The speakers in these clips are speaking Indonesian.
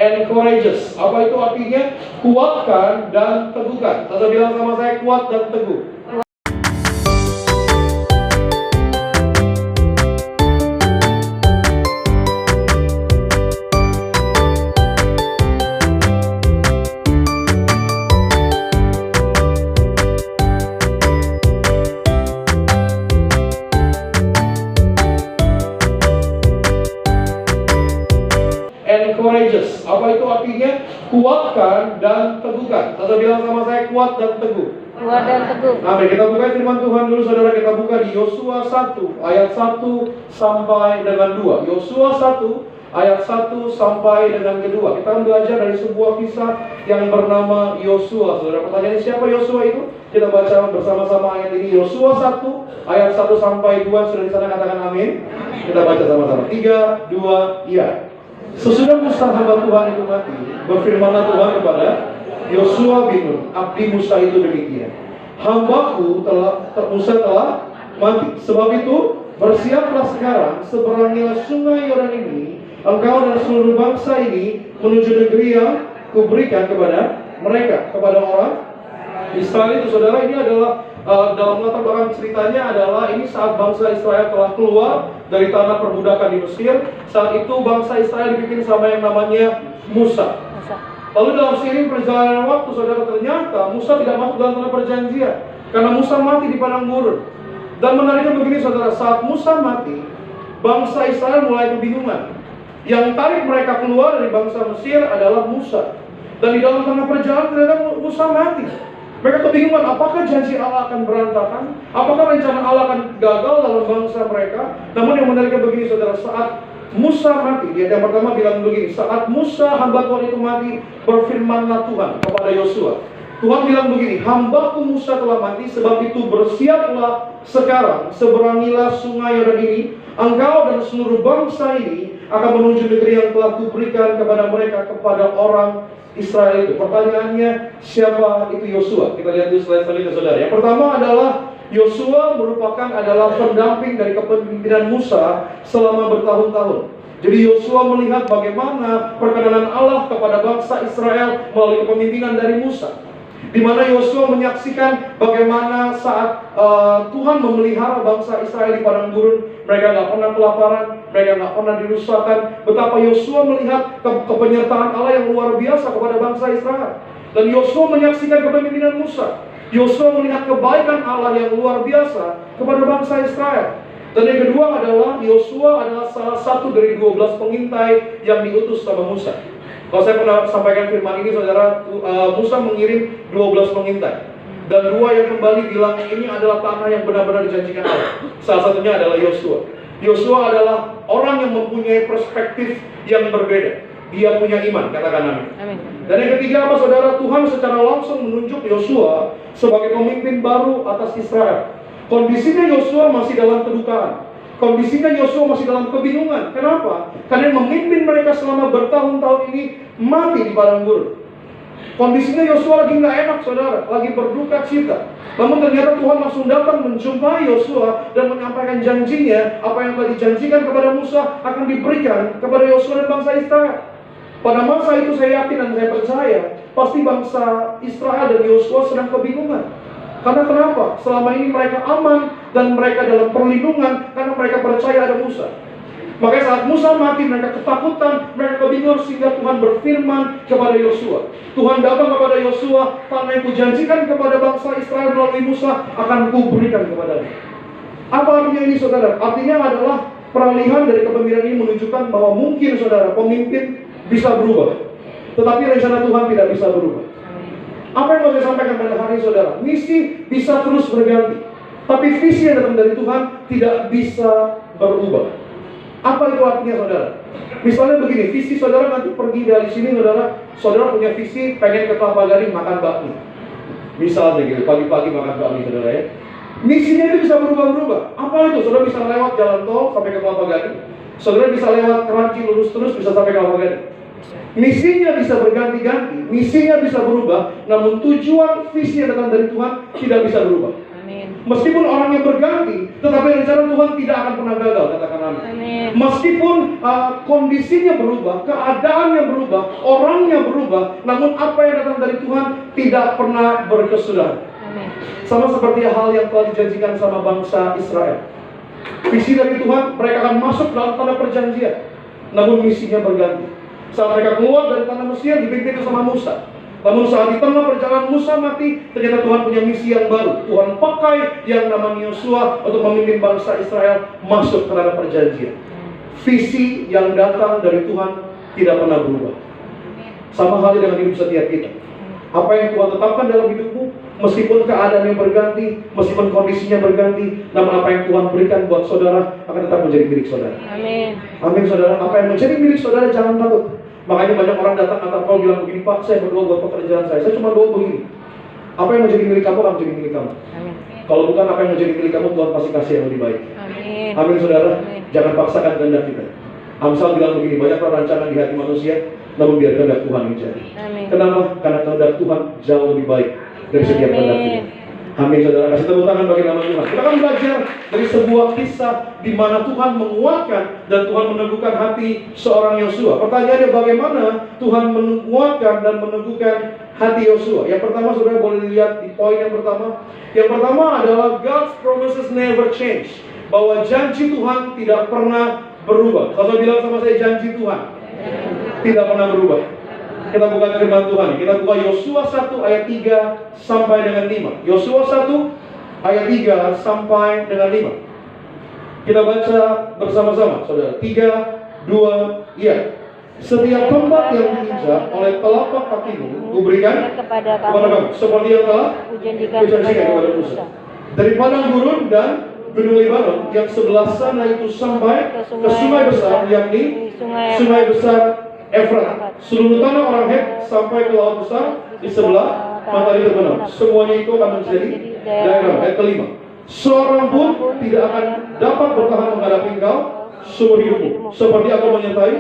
and courageous. Apa itu artinya? Kuatkan dan teguhkan. Atau bilang sama saya, kuat dan teguh. And courageous. Apa itu artinya? Kuatkan dan teguhkan. Atau bilang sama saya, kuat dan teguh. Kuat dan teguh. Amin. Kita buka firman Tuhan dulu, saudara. Kita buka di Yosua 1 ayat 1 sampai dengan 2. Yosua 1 ayat 1 sampai dengan kedua. Kita belajar dari sebuah kisah yang bernama Yosua. Saudara, pertanyaan siapa Yosua itu? Kita baca bersama-sama ayat ini. Yosua 1 ayat 1 sampai 2. Sudah di sana, katakan amin. Kita baca sama-sama. 3, 2, iya. Sesudah Musa hamba Tuhan itu mati, berfirmanlah Tuhan kepada Yosua bin Nun, abdi Musa itu demikian. Hambaku Musa telah mati. Sebab itu bersiaplah sekarang, seberangilah sungai Yordan ini, engkau dan seluruh bangsa ini menuju negeri yang kuberikan kepada mereka, kepada orang Israel itu. Saudara, ini adalah dalam latar belakang ceritanya adalah ini saat bangsa Israel telah keluar dari tanah perbudakan di Mesir. Saat itu bangsa Israel dipimpin sama yang namanya Musa. Lalu dalam seiring perjalanan waktu, saudara, ternyata Musa tidak masuk dalam tanah perjanjian karena Musa mati di padang gurun. Dan menariknya begini, saudara, saat Musa mati, bangsa Israel mulai kebingungan. Yang tarik mereka keluar dari bangsa Mesir adalah Musa. Dan di dalam tengah perjalanan ternyata Musa mati. Mereka kebingungan, apakah janji Allah akan berantakan? Apakah rencana Allah akan gagal dalam bangsa mereka? Namun yang menariknya begini, saudara, saat Musa mati, dia yang pertama bilang begini, saat Musa hamba Tuhan itu mati, berfirmanlah Tuhan kepada Yosua. Tuhan bilang begini, hambaku Musa telah mati, sebab itu bersiaplah sekarang, seberangilah sungai Yordan ini, engkau dan seluruh bangsa ini akan menuju negeri yang telah kuberikan kepada mereka, kepada orang Israel itu. Pertanyaannya, siapa itu Yosua? Kita lihat dulu slide selanjutnya, saudara. Yang pertama adalah Yosua merupakan adalah pendamping dari kepemimpinan Musa selama bertahun-tahun. Jadi Yosua melihat bagaimana perkenanan Allah kepada bangsa Israel melalui kepemimpinan dari Musa, di mana Yosua menyaksikan bagaimana saat Tuhan memelihara bangsa Israel di padang gurun, mereka nggak pernah kelaparan, mereka nggak pernah dirusakkan. Betapa Yosua melihat kepenyertaan Allah yang luar biasa kepada bangsa Israel. Dan Yosua menyaksikan kepemimpinan Musa. Yosua melihat kebaikan Allah yang luar biasa kepada bangsa Israel. Dan yang kedua adalah Yosua adalah salah satu dari 12 pengintai yang diutus sama Musa. Kalau saya pernah sampaikan firman ini, saudara, Musa mengirim 12 pengintai. Dan 2 yang kembali bilang ini adalah tanah yang benar-benar dijanjikan Allah. Salah satunya adalah Yosua. Yosua adalah orang yang mempunyai perspektif yang berbeda. Dia punya iman, katakan amin. Dan yang ketiga apa, saudara? Tuhan secara langsung menunjuk Yosua sebagai pemimpin baru atas Israel. Kondisinya Yosua masih dalam kedukaan. Kondisinya Yosua masih dalam kebingungan. Kenapa? Karena yang memimpin mereka selama bertahun-tahun ini mati di padang gurun. Kondisinya Yosua lagi nggak enak, saudara, lagi berduka cita. Namun ternyata Tuhan langsung datang menjumpai Yosua dan menyampaikan janjinya, apa yang telah dijanjikan kepada Musa akan diberikan kepada Yosua dan bangsa Israel. Pada masa itu saya yakin dan saya percaya pasti bangsa Israel dan Yosua sedang kebingungan. Karena kenapa? Selama ini mereka aman dan mereka dalam perlindungan karena mereka percaya ada Musa. Makanya saat Musa mati, mereka ketakutan, mereka kebingungan, sehingga Tuhan berfirman kepada Yosua. Tuhan datang kepada Yosua, tanah yang kujanjikan kepada bangsa Israel melalui Musa akan kuberikan kepadanya. Apa artinya ini, saudara? Artinya adalah peralihan dari kepemimpinan ini menunjukkan bahwa mungkin, saudara, pemimpin bisa berubah, tetapi rencana Tuhan tidak bisa berubah. Apa yang mau saya sampaikan pada hari ini, saudara? Misi bisa terus berganti, tapi visi yang datang dari Tuhan tidak bisa berubah. Apa itu artinya, saudara? Misalnya begini, visi saudara nanti pergi dari sini, saudara punya visi pengen ke Kelapa Gading makan bakmi. Misalnya gitu, pagi-pagi makan bakmi, saudara ya. Misinya itu bisa berubah-berubah. Apa itu? Saudara bisa lewat jalan tol sampai ke Kelapa Gading. Saudara bisa lewat Keranci lurus terus bisa sampai ke Kelapa Gading. Misinya bisa berganti-ganti, misinya bisa berubah, namun tujuan visi yang datang dari Tuhan tidak bisa berubah. Amin. Meskipun orangnya berganti, tetapi rencana Tuhan tidak akan pernah gagal, katakan amin. Meskipun kondisinya berubah, keadaannya berubah, orangnya berubah, namun apa yang datang dari Tuhan tidak pernah berkesudahan. Sama seperti hal yang telah dijanjikan sama bangsa Israel. Visi dari Tuhan, mereka akan masuk dalam tanah perjanjian, namun misinya berganti. Saat mereka keluar dari tanah Mesir, dipimpin sama Musa. Namun saat di tengah perjalanan Musa mati, ternyata Tuhan punya misi yang baru. Tuhan pakai yang namanya Yosua untuk memimpin bangsa Israel masuk ke tanah perjanjian. Visi yang datang dari Tuhan tidak pernah berubah. Sama halnya dengan hidup setiap kita. Apa yang Tuhan tetapkan dalam hidupmu, meskipun keadaan yang berganti, meskipun kondisinya berganti, namun apa yang Tuhan berikan buat saudara akan tetap menjadi milik saudara. Amin. Amin saudara. Apa yang menjadi milik saudara jangan takut. Makanya banyak orang datang atau kau bilang begini, Pak, saya berdoa buat pekerjaan saya cuma doa begini. Apa yang menjadi milik kamu akan menjadi milik kamu. Amin. Kalau bukan apa yang menjadi milik kamu, Tuhan pasti kasih yang lebih baik. Amin. Amin saudara. Amin. Jangan paksakan kehendak kita. Amsal bilang begini, banyak rancangan di hati manusia, namun biar kehendak Tuhan yang jadi. Amin. Kenapa? Karena kehendak Tuhan jauh lebih baik dari setiap kehendak kita. Amin saudara. Kasih tepuk tangan bagi nama Tuhan. Kita akan belajar dari sebuah kisah di mana Tuhan menguatkan dan Tuhan meneguhkan hati seorang Yosua. Pertanyaannya, bagaimana Tuhan menguatkan dan meneguhkan hati Yosua? Yang pertama, saudara boleh lihat di poin yang pertama. Yang pertama adalah God's promises never change. Bahwa janji Tuhan tidak pernah berubah. Kalau bilang sama saya, janji Tuhan tidak pernah berubah. Kita buka firman Tuhan. Kita buka Yosua 1 ayat 3 sampai dengan 5. Yosua 1 ayat 3 sampai dengan 5. Kita baca bersama-sama, saudara. 3, 2, iya. Setiap tempat yang diinjak oleh telapak kakimu kuberikan kepada kamu, seperti yang telah kujanjikan kepada Musa. Dari padang gurun dan gunung Libanon yang sebelah sana itu sampai ke sungai besar, yakni sungai besar Efrat, seluruh tanah orang Het sampai ke laut besar di sebelah matahari terbenam. Semuanya itu akan menjadi daerah. Ayat kelima. Seorang pun tidak akan dapat bertahan menghadapi engkau seumur hidupmu. Seperti aku menyertai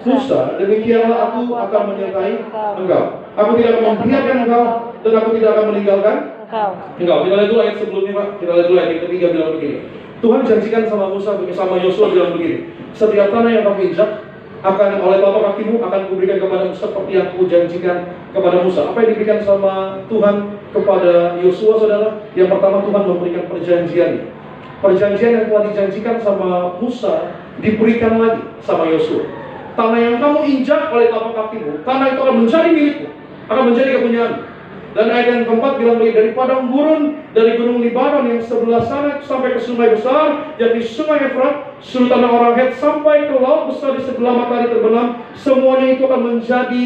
Musa, demikianlah aku akan menyertai engkau. Aku tidak akan membiarkan engkau dan aku tidak akan meninggalkan engkau. Kita lihat dulu ayat sebelumnya, Pak. Kita lihat dulu ayat yang ketiga bilang begini. Tuhan janjikan sama Musa, sama Yosua bilang begini. Setiap tanah yang kamu injak akan oleh telapak kakimu akan kuberikan kepadamu seperti yang kujanjikan kepada Musa. Apa yang diberikan sama Tuhan kepada Yosua, saudara? Yang pertama, Tuhan memberikan perjanjian. Perjanjian yang telah dijanjikan sama Musa diberikan lagi sama Yosua. Tanah yang kamu injak oleh telapak kakimu, tanah itu akan menjadi milikmu, akan menjadi kepunyaanmu. Dan ayat yang keempat bilang lagi, dari padang gurun, dari gunung Libanon yang sebelah sana sampai ke sungai besar, yakni sungai Efrat, seluruh tanah orang Het sampai ke laut besar di sebelah matahari terbenam, semuanya itu akan menjadi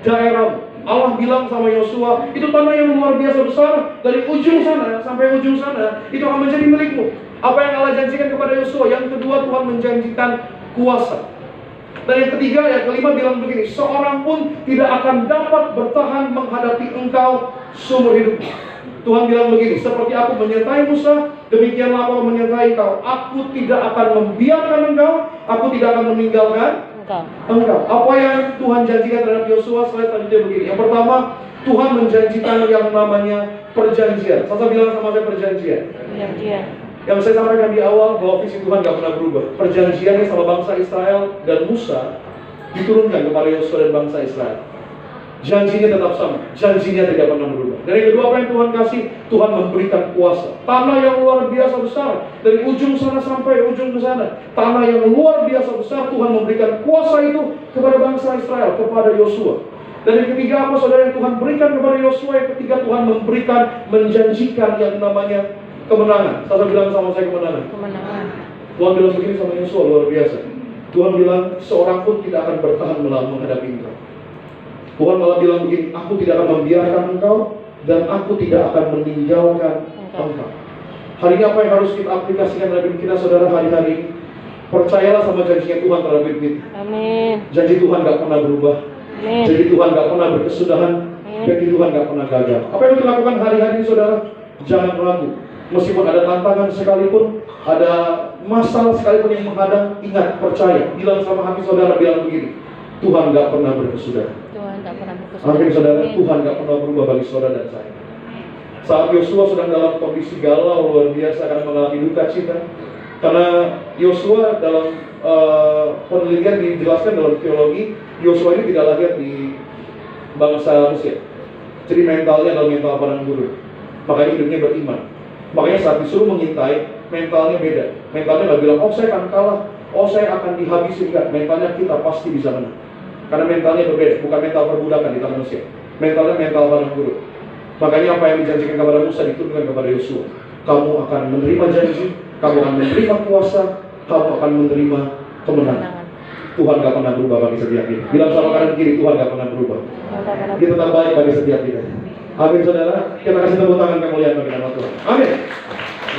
daerah. Allah bilang sama Yosua, itu tanah yang luar biasa besar, dari ujung sana sampai ujung sana, itu akan menjadi milikmu. Apa yang Allah janjikan kepada Yosua? Yang kedua, Tuhan menjanjikan kuasa. Dan yang ketiga, yang kelima bilang begini, seorang pun tidak akan dapat bertahan menghadapi engkau seumur hidup. Tuhan bilang begini, seperti aku menyertai Musa, demikianlah aku menyertai engkau. Aku tidak akan membiarkan engkau, aku tidak akan meninggalkan engkau. Apa yang Tuhan janjikan terhadap Yosua? Slide selanjutnya begini. Yang pertama, Tuhan menjanjikan yang namanya perjanjian. Saya bilang sama saya, perjanjian. Yang saya sampaikan di awal bahwa visi Tuhan gak pernah berubah. Perjanjiannya sama bangsa Israel dan Musa diturunkan kepada Yosua dan bangsa Israel. Janjinya tetap sama, janjinya tidak pernah berubah. Dan yang kedua, apa yang Tuhan kasih? Tuhan memberikan kuasa. Tanah yang luar biasa besar, dari ujung sana sampai ujung ke sana. Tanah yang luar biasa besar, Tuhan memberikan kuasa itu kepada bangsa Israel, kepada Yosua. Dan yang ketiga apa, saudara, yang Tuhan berikan kepada Yosua? Yang ketiga, Tuhan memberikan, menjanjikan yang namanya kemenangan. Saya bilang sama saya, kemenangan. Tuhan bilang begini sama Yosua, luar biasa. Tuhan bilang, seorang pun tidak akan bertahan menghadapi engkau. Tuhan malah bilang begini, aku tidak akan membiarkan engkau dan aku tidak akan meninggalkan engkau. Hari ini apa yang harus kita aplikasikan dalam hidup kita, saudara, hari-hari ini? Percayalah sama janjinya Tuhan terhadap hidup kita. Amin. Janji Tuhan gak pernah berubah. Amin. Janji Tuhan gak pernah berkesudahan. Janji Tuhan gak pernah gagal. Apa yang kita lakukan hari-hari ini, saudara? Jangan ragu. Meskipun ada tantangan sekalipun, ada masalah sekalipun yang menghadang, ingat, percaya. Bilang sama hati saudara, bilang begini, Tuhan gak pernah berkesudahan. Tuhan gak pernah berkesudahan. Amin, saudara. Tuhan gak pernah berubah bagi saudara dan saya. Saat Yosua sedang dalam kondisi galau luar biasa karena mengalami duka cita. Karena Yosua dalam penelitian dijelaskan dalam teologi, Yosua ini tidak lahir di bangsa Mesir. Jadi mentalnya adalah mental padang gurun. Makanya hidupnya beriman. Makanya saat disuruh mengintai, mentalnya beda. Mentalnya nggak bilang, oh saya akan kalah, oh saya akan dihabisi. Enggak, mentalnya kita pasti bisa menang. Karena mentalnya berbeda, bukan mental perbudakan di tanah Mesir. Mentalnya mental padang gurun. Makanya apa yang dijanjikan kepada Musa diturunkan kepada Yosua. Kamu akan menerima janji, kamu akan menerima kuasa, kamu akan menerima kemenangan. Tuhan gak pernah berubah bagi setiap kita. Bilang sama kanan kiri, Tuhan gak pernah berubah. Dia tetap baik bagi setiap kita. Amin saudara. Kita kasih tepuk tangan kemuliaan bagi nama Tuhan. Amin.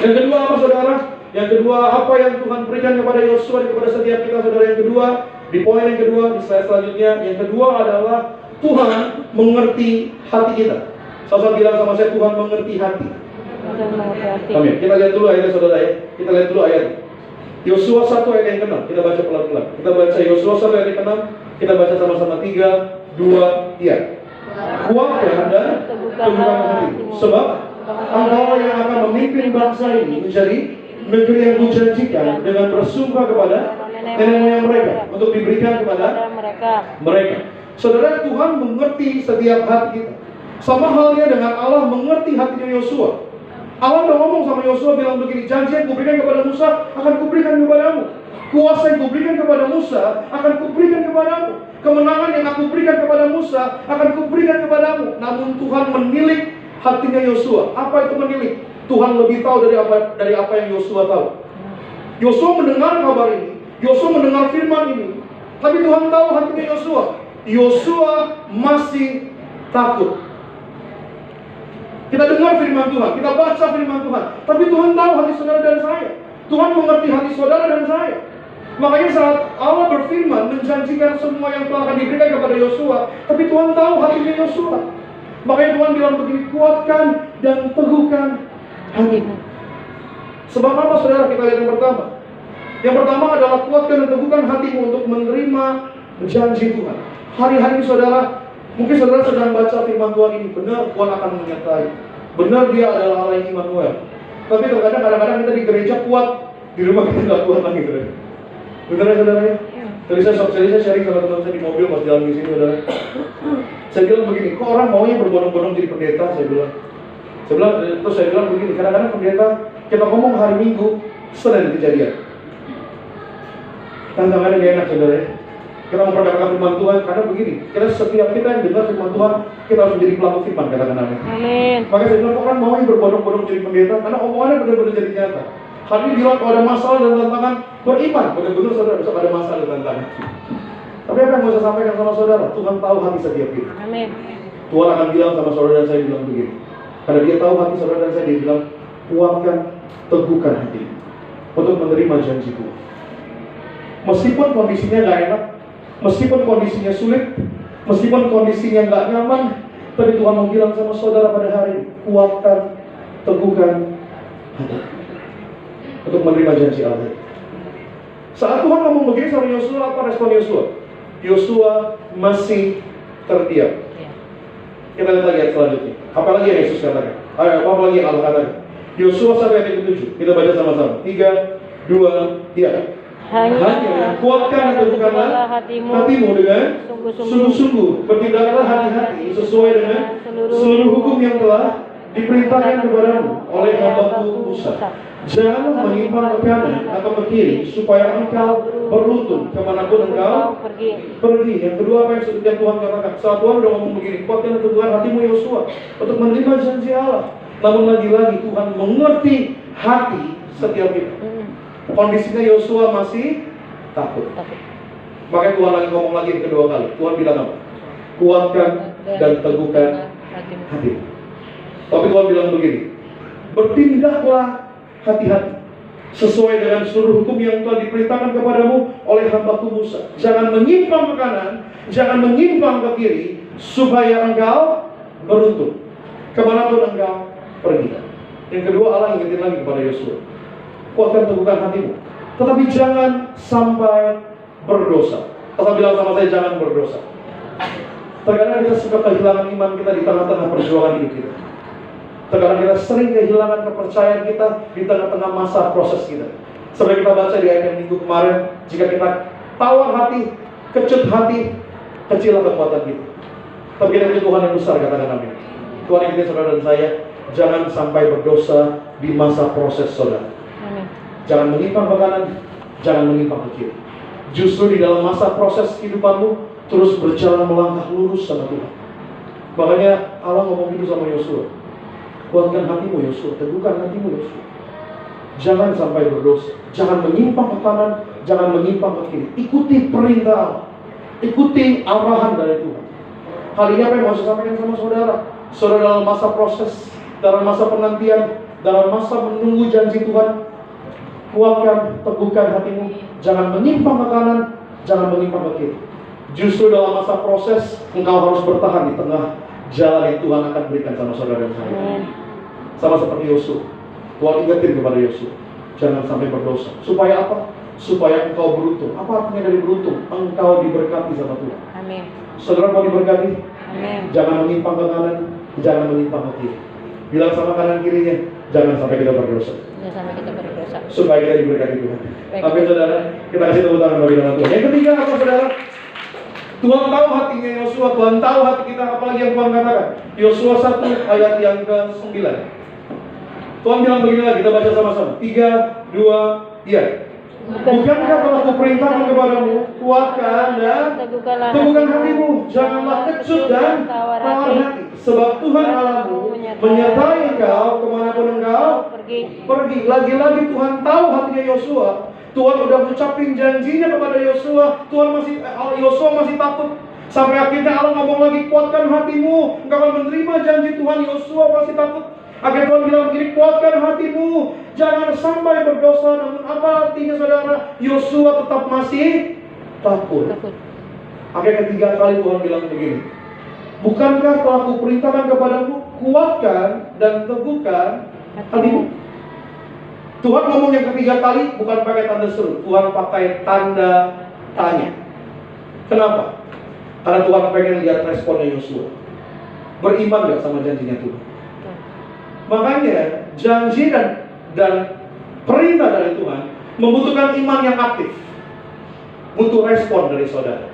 Yang kedua apa saudara? Yang kedua apa yang Tuhan berikan kepada Yosua dan kepada setiap kita saudara? Yang kedua, di poin yang kedua, di slide selanjutnya, yang kedua adalah Tuhan mengerti hati kita. Saya bilang sama saya, Tuhan mengerti hati. Amin. Kita lihat dulu ayatnya saudara ya. Kita lihat dulu ayat Yosua 1 ayat yang ke-6. Kita baca pelan-pelan. Kita baca Yosua 1 ayat yang ke-6. Kita baca sama-sama 3, 2, ya. Kuatkan dan teguhkan hatimu, sebab engkau yang akan memimpin bangsa ini menjadi negeri yang kujanjikan dengan bersumpah kepada nenek moyang mereka untuk diberikan kepada mereka. Saudara, Tuhan mengerti setiap hati kita. Sama halnya dengan Allah mengerti hatinya Yosua. Allah udah ngomong sama Yosua, bilang begini, janji yang kuberikan kepada Musa akan kuberikan kepadamu. Kuasa yang kuberikan kepada Musa akan kuberikan kepadamu. Kemenangan yang aku berikan kepada Musa akan kuberikan kepadamu. Namun Tuhan menilik hatinya Yosua. Apa itu menilik? Tuhan lebih tahu dari apa yang Yosua tahu. Yosua mendengar kabar ini, Yosua mendengar firman ini, tapi Tuhan tahu hatinya Yosua. Yosua masih takut. Kita dengar firman Tuhan, kita baca firman Tuhan, tapi Tuhan tahu hati saudara dan saya. Tuhan mengerti hati saudara dan saya. Makanya saat Allah berfirman menjanjikan semua yang telah akan diberikan kepada Yosua, tapi Tuhan tahu hatinya Yosua. Makanya Tuhan bilang begini, kuatkan dan teguhkan hatimu. Sebab apa saudara? Kita lihat yang pertama. Yang pertama adalah kuatkan dan teguhkan hatimu untuk menerima janji Tuhan. Hari-hari saudara, mungkin saudara sedang baca firman Tuhan ini, benar Tuhan akan menyertai. Benar dia adalah Allah yang Immanuel. Tapi kadang-kadang kita di gereja kuat, di rumah kita nggak kuat lagi saudara. Benar ya saudara ya? Tadi saya sharing sama teman saya di mobil pas jalan di sini saudara. Saya bilang begini, kok orang maunya berbondong-bondong jadi pendeta? Saya bilang begini, kadang-kadang pendeta kita ngomong hari Minggu, Senin kejadian. Tantangannya gak enak saudara ya. Kita memperkatakan firman Tuhan, karena begini, setiap kita yang dengar firman Tuhan, kita harus menjadi pelaku firman, katakan amin. Makanya saya bilang, orang maunya berbondong-bondong jadi pendeta, karena omongannya benar-benar jadi nyata. Hari ini bilang kalau ada masalah dan tantangan, beriman. Benar-benar saudara besok ada masalah dan tantangan. Tapi apa yang mau saya sampaikan sama saudara? Tuhan tahu hati setiap kita. Amin. Tuhan akan bilang sama saudara dan saya bilang begini. Karena dia tahu hati saudara dan saya, dia bilang, kuatkan, teguhkan hati untuk menerima janji Tuhan. Meskipun kondisinya gak enak, meskipun kondisinya sulit, meskipun kondisinya gak nyaman, tapi Tuhan mau bilang sama saudara pada hari ini, kuatkan, teguhkan hati untuk menerima janji Allah. Saat Tuhan ngomong begini sama Yosua, apa respon Yosua? Yosua masih terdiam. Kita lihat lagi ayat selanjutnya. Apa lagi yang Yesus katakan? Apa lagi yang Allah katakan? Yosua 1 ayat 7. Kita baca sama-sama. 3, 2, 3. Hanya kuatkan dan teguhkanlah hatimu dengan sungguh-sungguh. Bertindaklah hati-hati sesuai dengan seluruh hukum yang telah diperintahkan kepadamu oleh hamba-Ku Musa. Janganlah menyimpang ke kanan atau ke kiri, supaya engkau beruntung kemanapun engkau pergi. Yang kedua, apa yang Tuhan katakan? Saat Tuhan sudah ngomong begini, kuatkan dan teguhkan hatimu Yosua untuk menerima janji Allah. Namun lagi-lagi Tuhan mengerti hati setiap kita. Kondisinya Yosua masih takut. Makanya Tuhan lagi ngomong lagi yang kedua kali. Tuhan bilang apa? Kuatkan dan teguhkan hatimu. Tapi Tuhan bilang begini, bertindaklah hati-hati sesuai dengan seluruh hukum yang telah diperintahkan kepadamu oleh hamba-Ku Musa. Jangan menyimpang ke kanan, jangan menyimpang ke kiri, supaya engkau beruntung kemanapun engkau pergi. Yang kedua, Allah ingetin lagi kepada Yosua, kuatkan teguhkan hatimu, tetapi jangan sampai berdosa. Allah bilang sama saya, jangan berdosa. Terkadang kita suka kehilangan iman kita di tengah-tengah perjuangan hidup kita. Terkadang kita sering kehilangan kepercayaan kita di tengah-tengah masa proses kita. Seperti kita baca di ayat yang minggu kemarin, jika kita tawar hati, kecut hati, kecillah kekuatan kita. Tapi kita punya Tuhan yang besar, katakan amin. Tuhan yang kita, saudara dan saya, jangan sampai berdosa di masa proses saudara. Jangan menyimpang ke kanan, jangan menyimpang ke kiri. Justru di dalam masa proses kehidupanmu, terus berjalan melangkah lurus sama Tuhan. Makanya Allah ngomong gitu sama Yosua. Kuatkan hatimu Yosua, teguhkan hatimu Yosua. Jangan sampai berdosa, jangan menyimpang ke kanan, jangan menyimpang ke kiri. Ikuti perintah Allah, ikuti arahan dari Tuhan. Hal ini apa yang mau saya sampaikan sama saudara? Saudara dalam masa proses, dalam masa penantian, dalam masa menunggu janji Tuhan, kuatkan, teguhkan hatimu. Jangan menyimpang ke kanan, jangan menyimpang ke kiri. Justru dalam masa proses, engkau harus bertahan di tengah jalan yang Tuhan akan berikan sama saudara dan saya. Sama seperti Yosua. Tuhan ingetin kepada Yosua, jangan sampai berdosa. Supaya apa? Supaya engkau beruntung. Apa artinya dari beruntung? Engkau diberkati sama Tuhan. Amin. Saudara mau diberkati? Amin. Jangan menyimpang ke kanan, jangan menyimpang ke kiri. Bilang sama kanan kirinya, jangan sampai kita berdosa. Jangan sampai kita berdosa. Supaya kita diberkati Tuhan. Amin saudara. Kita kasih tepuk tangan bagi nama Tuhan. Yang ketiga apa saudara? Tuhan tahu hatinya Yosua, Tuhan tahu hati kita, apalagi yang Tuhan katakan. Yosua 1 ayat yang ke-9. Tuhan bilang begini lagi, kita baca sama-sama. 3, 2, iya. Bukankah telah kuperintahkan kepadamu, kuatkan dan teguhkan hatimu, janganlah kecut dan tawar hati. Sebab Tuhan Allahmu menyertai engkau kemanapun engkau pergi. Lagi-lagi Tuhan tahu hatinya Yosua. Tuhan udah ucapin janjinya kepada Yosua. Yosua masih takut. Sampai akhirnya Allah ngomong lagi, kuatkan hatimu, engkau akan menerima janji Tuhan. Yosua masih takut. Akhirnya Tuhan bilang begini, kuatkan hatimu, jangan sampai berdosa. Namun apa artinya saudara? Yosua tetap masih takut. Akhirnya ketiga kali Tuhan bilang begini, bukankah telah kuperintahkan kepadamu, kuatkan dan teguhkan hatimu. Tuhan ngomong yang ketiga kali bukan pakai tanda seru, Tuhan pakai tanda tanya. Kenapa? Karena Tuhan pengen lihat responnya Yosua. Beriman gak sama janjinya Tuhan? Makanya janji dan perintah dari Tuhan membutuhkan iman yang aktif. Butuh respon dari saudara.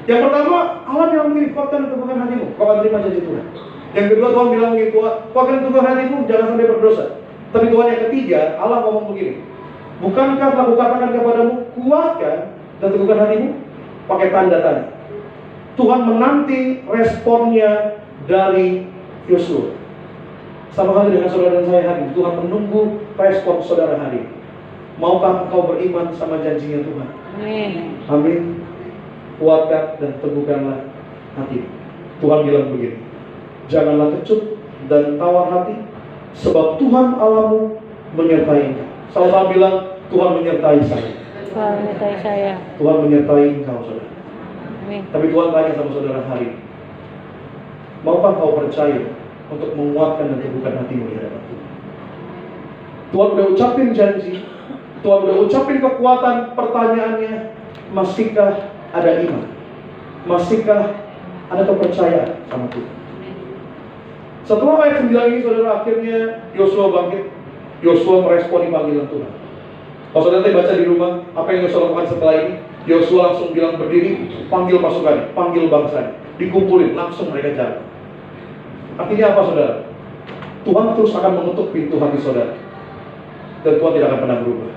Yang pertama, Allah bilang begini, kuatkan dan teguhkan hatimu, kau akan terima janji Tuhan. Yang kedua, Tuhan bilang begini, kuatkan dan teguhkan hatimu, jangan sampai berdosa. Tapi Tuhan yang ketiga, Allah ngomong begini, bukankah telah kukatakan kepadamu, kuatkan dan teguhkan hatimu? Pakai tanda tanya. Tuhan menanti responnya dari Yosua. Sama halnya dengan saudara dan saya hari ini, Tuhan menunggu respon saudara hari ini. Maukah engkau beriman sama janjinya Tuhan? Amin. Amin. Kuatkan dan teguhkanlah hati. Tuhan bilang begini, janganlah kecut dan tawar hati, sebab Tuhan Allahmu menyertai engkau. Sama bilang, Tuhan menyertai saya. Tuhan menyertai saya. Tuhan menyertai engkau, saudara. Amin. Tapi Tuhan tanya sama saudara hari ini, maukah kau percaya untuk menguatkan dan teguhkan hatimu di hadapan Tuhan? Tuhan udah ucapin janji, Tuhan udah ucapin kekuatan. Pertanyaannya, masihkah ada iman? Masihkah ada kepercayaan sama Tuhan? Setelah ayat 9 ini saudara, akhirnya Yosua bangkit. Yosua meresponi panggilan Tuhan. Kalau saudara baca di rumah, apa yang Yosua lakukan setelah ini? Yosua langsung bilang berdiri, panggil pasukan, panggil bangsa, dikumpulin, langsung mereka jalan. Artinya apa saudara? Tuhan terus akan mengetuk pintu hati saudara. Dan Tuhan tidak akan pernah berubah.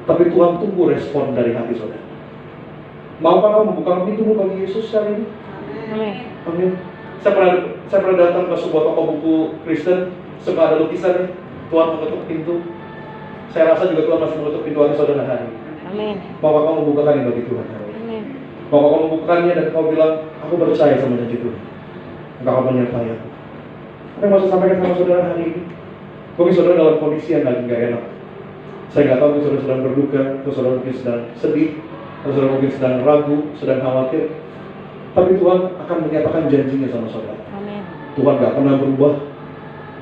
Tapi Tuhan tunggu respon dari hati saudara. Maukah kamu membuka pintumu bagi Yesus hari ini? Amin. Amin. Saya pernah datang ke sebuah toko buku Kristen, suka ada lukisannya, Tuhan mengetuk pintu. Saya rasa juga Tuhan masih mengetuk pintu hati saudara hari ini. Amin. Maukah kamu membukakannya bagi Tuhan hari ini? Amin. Maukah kamu membukakannya dan kau bilang, aku percaya sama janji Tuhan. Engkau akan menyertai aku. Apa yang mau saya sampaikan sama saudara hari ini? Mungkin saudara dalam kondisi yang lagi gak enak. Saya nggak tahu, saudara sedang berduka, atau saudara mungkin sedang sedih, atau saudara mungkin sedang ragu, sedang khawatir. Tapi Tuhan akan menyatakan janjinya sama saudara. Amin. Tuhan gak pernah berubah.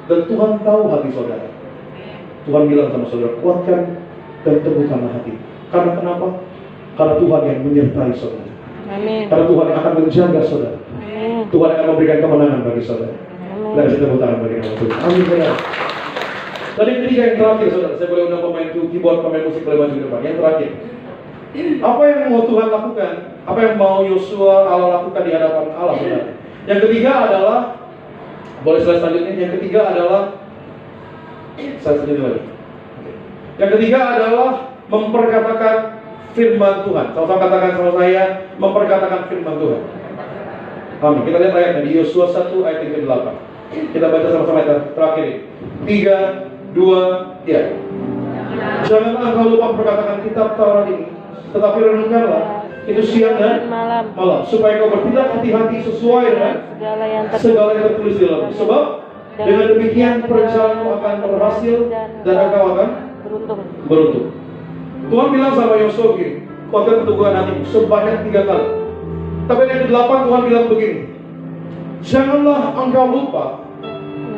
Dan Tuhan tahu hati saudara. Tuhan bilang sama saudara, kuatkan dan teguhkanlah hati. Karena kenapa? Karena Tuhan yang menyertai saudara. Amin. Karena Tuhan yang akan menjaga saudara. Amin. Tuhan yang akan memberikan kemenangan bagi saudara. Amin. Dari situ tangan bagi nama Tuhan. Amin. Benar. Dan yang ketiga, yang terakhir, saudara, saya boleh undang pemain keyboard, pemain musik boleh maju ke depan. Yang terakhir, apa yang mau Tuhan lakukan? Apa yang mau Yosua Allah lakukan di hadapan Allah, saudara? Yang ketiga adalah, boleh slide selanjutnya. Yang ketiga adalah, saya sendiri lagi. Yang ketiga adalah memperkatakan firman Tuhan. Sama-sama katakan sama saya, memperkatakan firman Tuhan. Amin. Kita lihat ayatnya di Yosua 1 ayat yang ke-8. Kita baca sama-sama ayat terakhir ini. 3, 2, ya. Janganlah engkau lupa memperkatakan kitab Taurat ini, tetapi renungkanlah itu siang dan malam, supaya kau bertindak hati-hati sesuai dengan segala yang tertulis di dalam. Sebab dengan demikian perjalananmu akan berhasil dan engkau akan beruntung. Tuhan bilang sama Yosua begini, kuatkan keteguhan hatimu sebanyak 3 kali. Tapi yang ke-8 Tuhan bilang begini, janganlah engkau lupa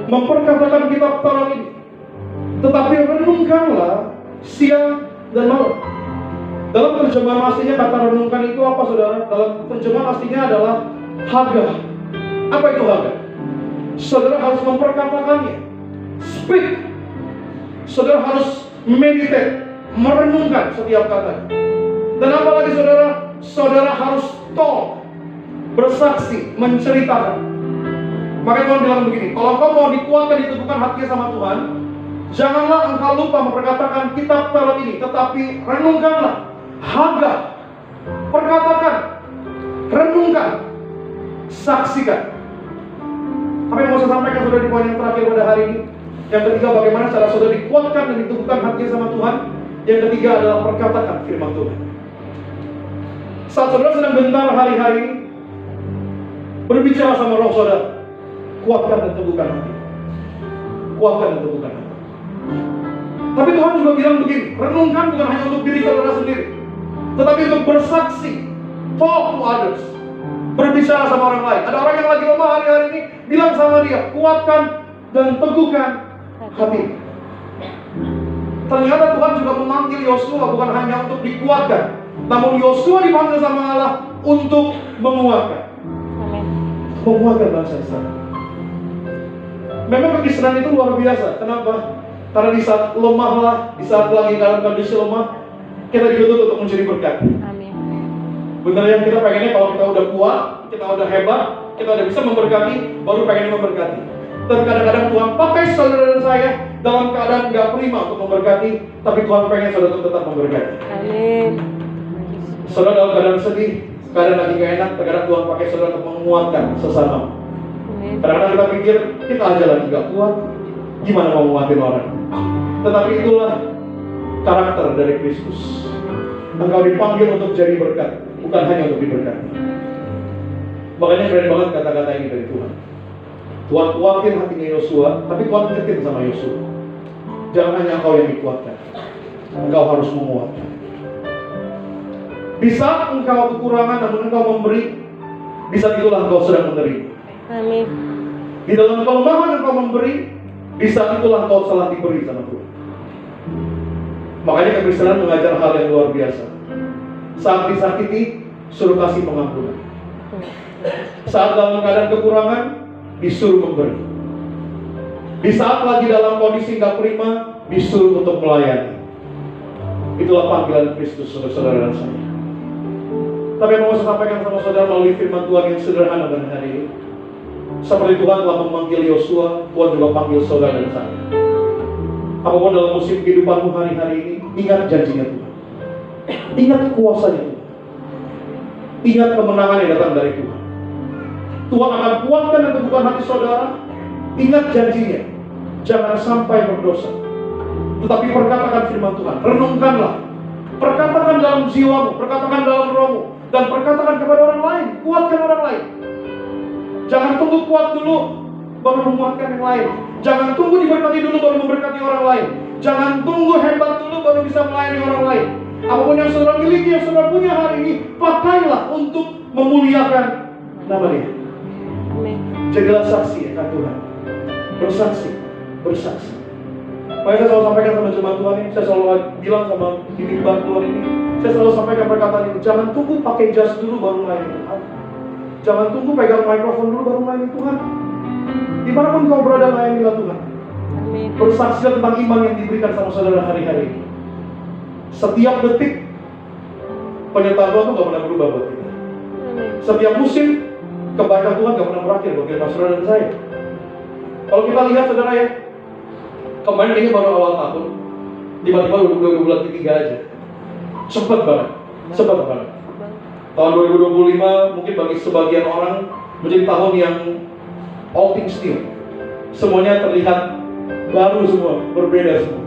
memperkatakan kitab Taurat ini, tetapi renungkanlah siang dan malam. Dalam terjemahan aslinya kata renungkan itu apa, saudara? Dalam terjemahan aslinya adalah hagah. Apa itu hagah? Saudara harus memperkatakannya. Speak. Saudara harus meditate, merenungkan setiap kata. Dan apalagi saudara, saudara harus talk, bersaksi, menceritakan. Maka Tuhan bilang begini, kalau kau mau dikuatkan, diteguhkan hatinya sama Tuhan, janganlah engkau lupa memperkatakan kitab Taurat ini, tetapi renungkanlah, hagah, perkatakan, renungkan, saksikan. Apa yang mau saya sampaikan saudara di poin yang terakhir pada hari ini? Yang ketiga, bagaimana cara saudara dikuatkan dan diteguhkan hatinya sama Tuhan. Yang ketiga adalah perkatakan firman Tuhan. Saat saudara sedang gentar hari-hari ini, berbicara sama roh saudara, kuatkan dan teguhkan hati. Kuatkan dan teguhkan hati. Tapi Tuhan juga bilang begini, renungkan bukan hanya untuk diri saudara sendiri, tetapi untuk bersaksi, talk to others, berbicara sama orang lain. Ada orang yang lagi lemah hari-hari ini, bilang sama dia, kuatkan dan teguhkan hati. Ternyata Tuhan juga memanggil Yosua bukan hanya untuk dikuatkan, namun Yosua dipanggil sama Allah untuk menguatkan. Menguatkan bangsa Israel. Memang kekristenan itu luar biasa. Kenapa? Karena di saat lemah lah, di saat lagi dalam kondisi lemah, kita dituntut untuk mencari berkat. Amin. Benar yang kita pengennya kalau kita udah kuat, kita udah hebat, kita udah bisa memberkati, baru pengen memberkati. Dan kadang-kadang Tuhan pakai saudara dan saya dalam keadaan gak prima untuk memberkati, tapi Tuhan pengen saudara untuk tetap memberkati. Amin. Saudara dalam keadaan sedih, keadaan lagi gak enak, terkadang Tuhan pakai saudara untuk menguatkan sesama. Kadang-kadang kita pikir, kita aja lagi gak kuat, gimana mau menguatin orang? Tetapi itulah karakter dari Kristus. Engkau dipanggil untuk jadi berkat, bukan hanya untuk diberkati. Makanya keren banget kata-kata ini dari Tuhan. Tuhan kuatin hatinya Yosua, tapi Tuhan ingetin sama Yosua, jangan hanya engkau yang dikuatkan, engkau harus menguatkan. Di saat engkau kekurangan namun engkau memberi, di saat itulah engkau sedang menerima. Amin. Di dalam kelemahan engkau memberi, di saat itulah engkau telah diberi sama Tuhan. Makanya kekristenan mengajar hal yang luar biasa. Saat disakiti, suruh kasih pengampunan. Saat dalam keadaan kekurangan, disuruh memberi. Di saat lagi dalam kondisi gak prima, disuruh untuk melayani. Itulah panggilan Kristus, saudara-saudara dan saya. Tapi yang mau saya sampaikan sama saudara melalui firman Tuhan yang sederhana pada hari ini, seperti Tuhan telah memanggil Yosua, Tuhan juga panggil saudara dan saya. Apapun dalam musim kehidupanmu hari-hari ini, ingat janjinya Tuhan. Ingat kuasanya Tuhan. Ingat kemenangan yang datang dari Tuhan. Tuhan akan kuatkan dan teguhkan hati saudara. Ingat janjinya. Jangan sampai berdosa. Tetapi perkatakan firman Tuhan. Renungkanlah. Perkatakan dalam jiwamu, perkatakan dalam rohmu, dan perkatakan kepada orang lain. Kuatkan orang lain. Jangan tunggu kuat dulu baru menguatkan yang lain. Jangan tunggu diberkati dulu baru memberkati orang lain. Jangan tunggu hebat dulu baru bisa melayani orang lain. Apapun yang saudara miliki, yang saudara punya hari ini, pakailah untuk memuliakan nama Dia. Jadilah saksi ya Tuhan. Bersaksi, bersaksi. Makanya saya selalu sampaikan sama jemaat Tuhan ini, saya selalu bilang sama bimbingan Tuhan ini, saya selalu sampaikan perkataan ini, jangan tunggu pakai jas dulu baru melayani Tuhan. Jangan tunggu pegang mikrofon dulu baru melayani Tuhan. Dimanapun kau berada, layanilah Tuhan. Amin. Bersaksi tentang iman yang diberikan sama saudara hari-hari ini. Setiap detik penyertaan Tuhan itu gak pernah berubah buat kita. Setiap musim kebaikan Tuhan gak pernah berakhir bagi saudara dan saya. Kalau kita lihat saudara ya, kemarin ini baru awal tahun, tiba-tiba udah bulan ketiga aja. Cepat banget. Tahun 2025 mungkin bagi sebagian orang menjadi tahun yang all things new. Semuanya terlihat baru semua, berbeda semua.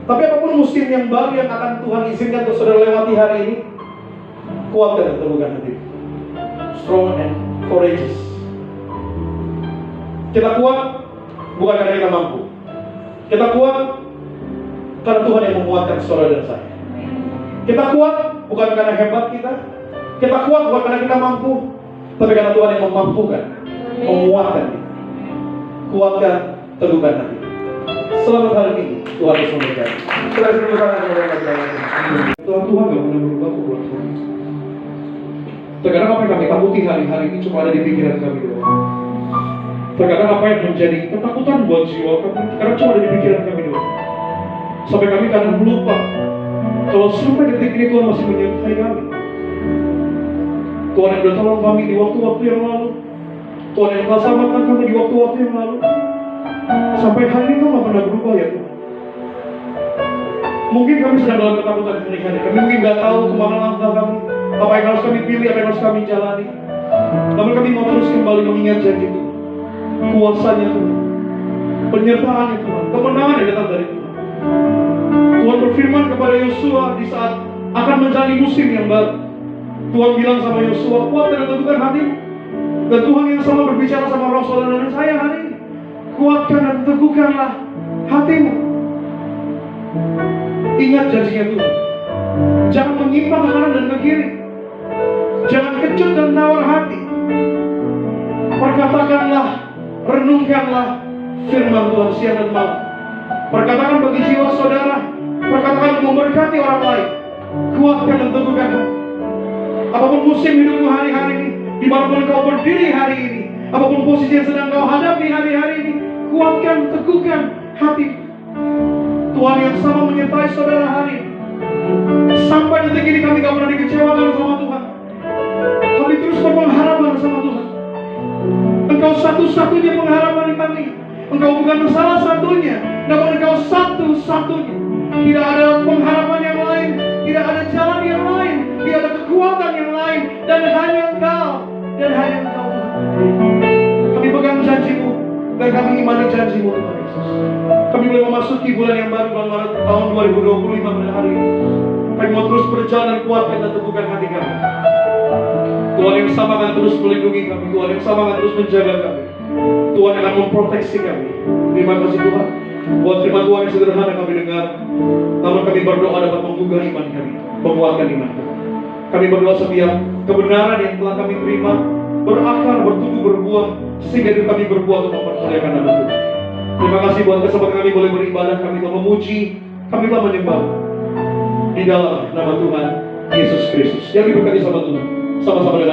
Tapi apapun musim yang baru yang akan Tuhan izinkan untuk saudara lewati hari ini, kuatkan dan teguhkan hati. Strong and courageous. Kita kuat bukan karena kita mampu. Kita kuat karena Tuhan yang menguatkan saudara dan saya. Kita kuat bukan karena hebat kita. Kita kuat bukan karena kita mampu, tapi karena Tuhan yang memampukan, menguatkan kita. Kuatkan, teguhkan hati. Selamat hari Minggu, Tuhan Yesus memberkati. Tuhan gak pernah berubah buat kami. Terkadang apa yang kami takuti hari-hari ini cuma ada di pikiran kami doang. Terkadang apa yang menjadi ketakutan buat jiwa kami, karena cuma ada di pikiran kami doang. Sampai kami kadang lupa kalau sampai detik ini Tuhan masih menyertai kami. Tuhan yang sudah tolong kami di waktu-waktu yang lalu. Tuhan yang telah selamatkan kami di waktu-waktu yang lalu. Sampai hari ini Tuhan gak pernah berubah ya Tuhan. Mungkin kami sedang dalam ketakutan hari-hari. Kami mungkin gak tahu kemana langkah kami, apa yang harus kami pilih, apa yang harus kami jalani. Namun kami mau terus kembali mengingat janji Tuhan, kuasanya Tuhan, penyertaannya Tuhan, kemenangan yang datang dari Tuhan. Tuhan berfirman kepada Yosua di saat akan menjalani musim yang baru. Tuhan bilang sama Yosua, kuatkan dan teguhkan hatimu. Dan Tuhan yang sama berbicara sama roh saudara dan saya hari ini, kuatkan dan teguhkanlah hatimu. Ingat janjinya Tuhan. Jangan menyimpang ke kanan dan ke kiri. Jangan kecut dan tawar hati. Perkatakanlah, renungkanlah firman Tuhan siang dan malam. Perkatakan bagi jiwa saudara, perkatakan untuk memberkati orang lain. Kuatkan dan teguhkan hati. Apapun musim hidupmu hari-hari ini, dimanapun kau berdiri hari ini, apapun posisi yang sedang kau hadapi hari-hari ini, kuatkan, teguhkan hati. Tuhan yang sama menyertai saudara hari ini. Sampai detik ini kami gak pernah dikecewakan sama Tuhan. Kami terus berpengharapan sama Tuhan. Engkau satu-satunya pengharapan kami. Engkau bukan salah satunya, namun Engkau satu-satunya. Tidak ada pengharapan yang lain, tidak ada jalan yang lain, tidak ada kekuatan yang lain, dan hanya Engkau, dan hanya Engkau. Kami pegang janji-Mu, dan kami imani janji-Mu Tuhan Yesus. Kami boleh memasuki bulan yang baru, bulan Maret tahun 2025 pada hari ini. Kami mau terus berjalan, kuatkan dan teguhkan hati kami. Tuhan yang sama akan terus melindungi kami. Tuhan yang sama akan terus menjaga kami. Tuhan yang akan memproteksi kami. Terima kasih Tuhan buat firman Tuhan yang sederhana kami dengar. Namun kami berdoa dapat menggugah iman kami, menguatkan iman kami. Kami berdoa setiap kebenaran yang telah kami terima berakar, bertumbuh, berbuah, sehingga hidup kami berbuah untuk mempermuliakan nama Tuhan. Terima kasih buat kesempatan kami boleh beribadah, kami telah memuji, kami telah menyembah di dalam nama Tuhan Yesus Kristus. Yang diberkati sama Tuhan, sama-sama dengan